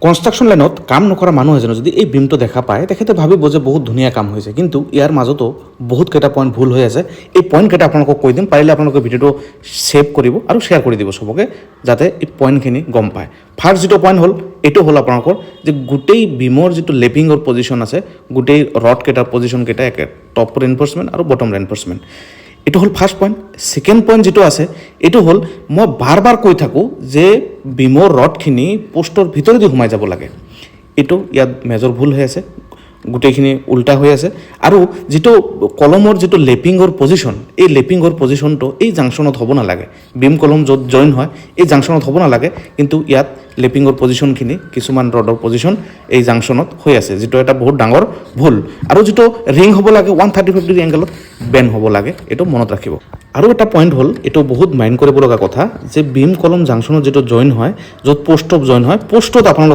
Construction লাইনত কাম নকৰা মানুহ এজনে যদি এই বিমটো দেখা পায় তেখেতে ভাবিব যে বহুত ধুনীয়া কাম হৈছে, কিন্তু ইয়াৰ মাজতো বহুতকেইটা পইণ্ট ভুল হৈ আছে। এই পইণ্টকেইটা আপোনালোকক কৈ দিম, পাৰিলে আপোনালোকে ভিডিঅ'টো ছেভ কৰিব আৰু শ্বেয়াৰ কৰি দিব চবকে, যাতে এই পইণ্টখিনি গম পায়। ফাৰ্ষ্ট যিটো পইণ্ট হ'ল এইটো হ'ল আপোনালোকৰ যে গোটেই বিমৰ যিটো লেপিঙৰ পজিশ্যন আছে, গোটেই ৰডকেইটাৰ পজিশ্যনকেইটা একে, টপ ৰেইনফৰ্চমেণ্ট আৰু বটম ৰেইনফৰ্চমেণ্ট। এইটো হ'ল ফাৰ্ষ্ট পইণ্ট। ছেকেণ্ড পইণ্ট যিটো আছে এইটো হ'ল, মই বাৰ বাৰ কৈ থাকোঁ যে বিমৰ ৰডখিনি পোষ্টৰ ভিতৰেদি সোমাই যাব লাগে। এইটো ইয়াত মেজৰ ভুল হৈ আছে, গোটেইখিনি উল্টা হৈ আছে। আৰু যিটো কলমৰ যিটো লেপিঙৰ পজিশ্যন, এই লেপিঙৰ পজিশ্যনটো এই জাংচনত হ'ব নালাগে। বিম কলম য'ত জইন হয় এই জাংচনত হ'ব নালাগে, কিন্তু ইয়াত লেপিঙৰ পজিশ্যনখিনি কিছুমান ৰডৰ পজিশ্যন এই জাংচনত হৈ আছে, যিটো এটা বহুত ডাঙৰ ভুল। আৰু যিটো ৰিং হ'ব লাগে 135 ডিগ্ৰী এংগেলত বেণ্ড হ'ব লাগে, এইটো মনত ৰাখিব। আৰু এটা পইণ্ট হ'ল, এইটো বহুত মাইণ্ড কৰিব লগা কথা, যে বিম কলম জাংচনত যিটো জইন হয়, য'ত পোষ্ট অফ জইন হয়, পোষ্টত আপোনালোকে